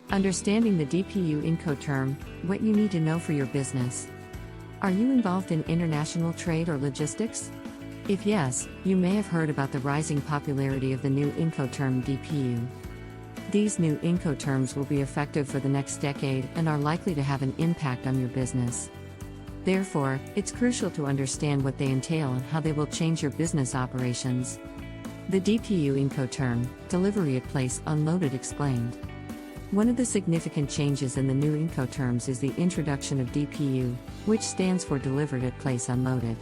Understanding the DPU Incoterm, what you need to know for your business. Are you involved in international trade or logistics? If yes, you may have heard about the rising popularity of the new Incoterm DPU. These new Incoterms will be effective for the next decade and are likely to have an impact on your business. Therefore, it's crucial to understand what they entail and how they will change your business operations. The DPU Incoterm, Delivery at Place Unloaded explained. One of the significant changes in the new Incoterms is the introduction of DPU, which stands for Delivered at Place Unloaded.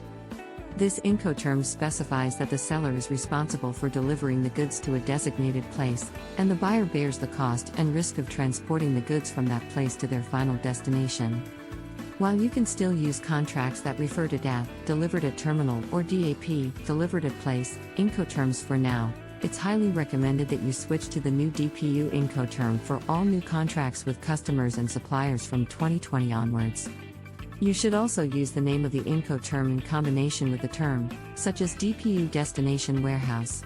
This Incoterm specifies that the seller is responsible for delivering the goods to a designated place, and the buyer bears the cost and risk of transporting the goods from that place to their final destination. While you can still use contracts that refer to DAP, Delivered at Terminal, or DAP, Delivered at Place, Incoterms for now, it's highly recommended that you switch to the new DPU Incoterm for all new contracts with customers and suppliers from 2020 onwards. You should also use the name of the Incoterm in combination with the term, such as DPU Destination Warehouse.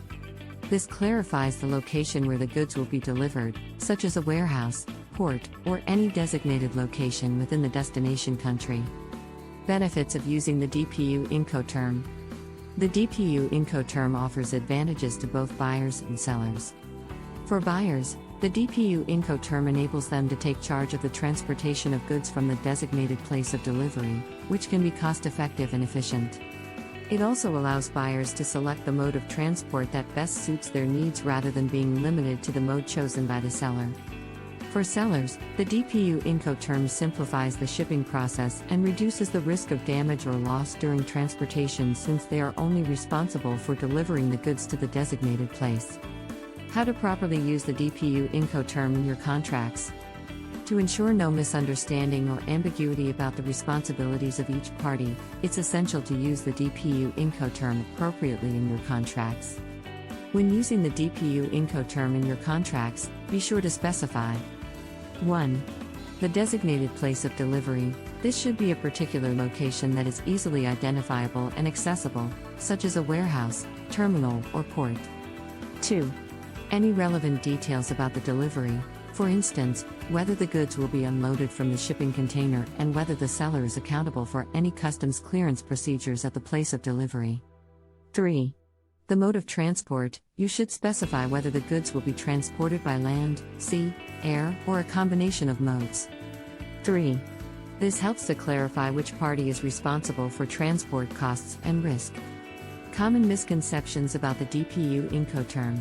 This clarifies the location where the goods will be delivered, such as a warehouse, port, or any designated location within the destination country. Benefits of using the DPU Incoterm. The DPU Incoterm offers advantages to both buyers and sellers. For buyers, the DPU Incoterm enables them to take charge of the transportation of goods from the designated place of delivery, which can be cost-effective and efficient. It also allows buyers to select the mode of transport that best suits their needs rather than being limited to the mode chosen by the seller. For sellers, the DPU Incoterm simplifies the shipping process and reduces the risk of damage or loss during transportation since they are only responsible for delivering the goods to the designated place. How to properly use the DPU Incoterm in your contracts. To ensure no misunderstanding or ambiguity about the responsibilities of each party, it's essential to use the DPU Incoterm appropriately in your contracts. When using the DPU Incoterm in your contracts, be sure to specify 1. The designated place of delivery. This should be a particular location that is easily identifiable and accessible, such as a warehouse, terminal, or port. 2. Any relevant details about the delivery, for instance, whether the goods will be unloaded from the shipping container and whether the seller is accountable for any customs clearance procedures at the place of delivery. 3. The mode of transport. You should specify whether the goods will be transported by land, sea, air, or a combination of modes. 3. This helps to clarify which party is responsible for transport costs and risk. Common misconceptions about the DPU Incoterm.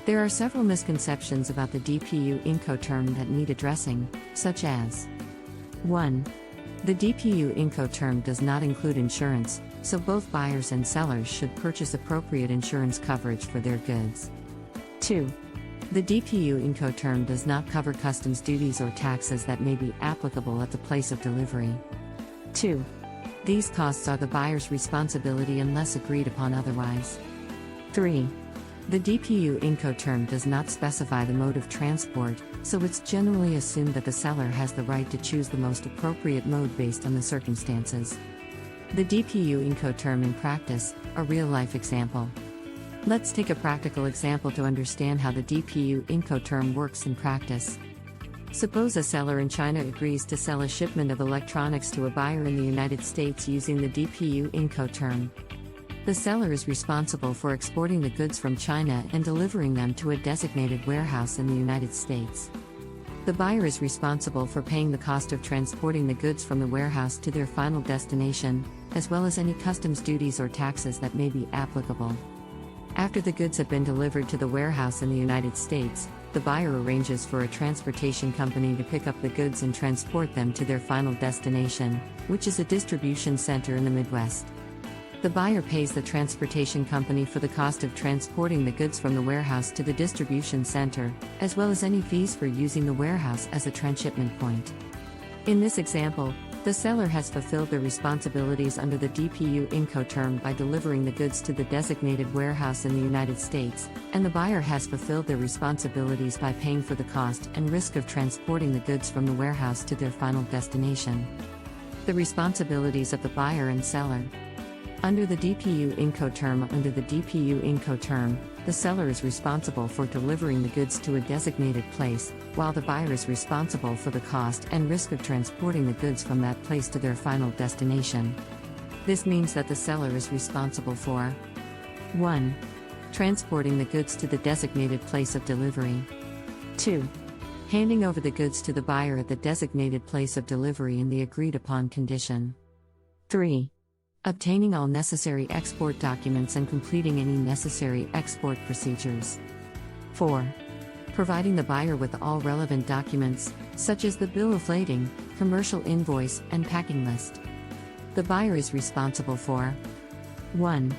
There are several misconceptions about the DPU Incoterm that need addressing, such as 1. The DPU Incoterm does not include insurance, so both buyers and sellers should purchase appropriate insurance coverage for their goods. 2. The DPU Incoterm does not cover customs duties or taxes that may be applicable at the place of delivery. 2. These costs are the buyer's responsibility unless agreed upon otherwise. 3. The DPU Incoterm does not specify the mode of transport, so it's generally assumed that the seller has the right to choose the most appropriate mode based on the circumstances. The DPU Incoterm in practice, a real-life example. Let's take a practical example to understand how the DPU Incoterm works in practice. Suppose a seller in China agrees to sell a shipment of electronics to a buyer in the United States using the DPU Incoterm. The seller is responsible for exporting the goods from China and delivering them to a designated warehouse in the United States. The buyer is responsible for paying the cost of transporting the goods from the warehouse to their final destination, as well as any customs duties or taxes that may be applicable. After the goods have been delivered to the warehouse in the United States, the buyer arranges for a transportation company to pick up the goods and transport them to their final destination, which is a distribution center in the Midwest. The buyer pays the transportation company for the cost of transporting the goods from the warehouse to the distribution center, as well as any fees for using the warehouse as a transshipment point. In this example, the seller has fulfilled their responsibilities under the DPU Incoterm by delivering the goods to the designated warehouse in the United States, and the buyer has fulfilled their responsibilities by paying for the cost and risk of transporting the goods from the warehouse to their final destination. The responsibilities of the buyer and seller. Under the DPU Incoterm, the seller is responsible for delivering the goods to a designated place, while the buyer is responsible for the cost and risk of transporting the goods from that place to their final destination. This means that the seller is responsible for 1. Transporting the goods to the designated place of delivery. 2. Handing over the goods to the buyer at the designated place of delivery in the agreed-upon condition. 3. Obtaining all necessary export documents and completing any necessary export procedures. 4. Providing the buyer with all relevant documents, such as the bill of lading, commercial invoice, and packing list. The buyer is responsible for 1.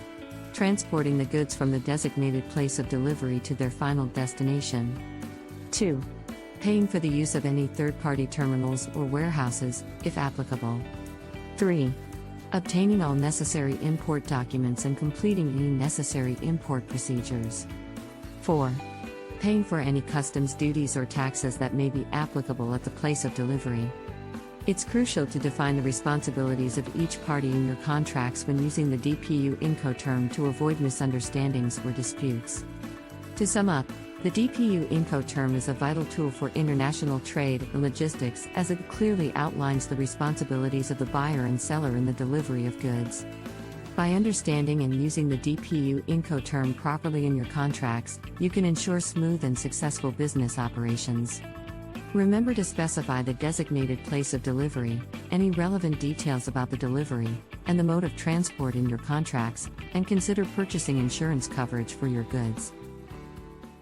Transporting the goods from the designated place of delivery to their final destination. 2. Paying for the use of any third-party terminals or warehouses, if applicable. 3. Obtaining all necessary import documents and completing any necessary import procedures. 4. Paying for any customs duties or taxes that may be applicable at the place of delivery. It's crucial to define the responsibilities of each party in your contracts when using the DPU Incoterm to avoid misunderstandings or disputes. To sum up, the DPU Incoterm is a vital tool for international trade and logistics as it clearly outlines the responsibilities of the buyer and seller in the delivery of goods. By understanding and using the DPU Incoterm properly in your contracts, you can ensure smooth and successful business operations. Remember to specify the designated place of delivery, any relevant details about the delivery, and the mode of transport in your contracts, and consider purchasing insurance coverage for your goods.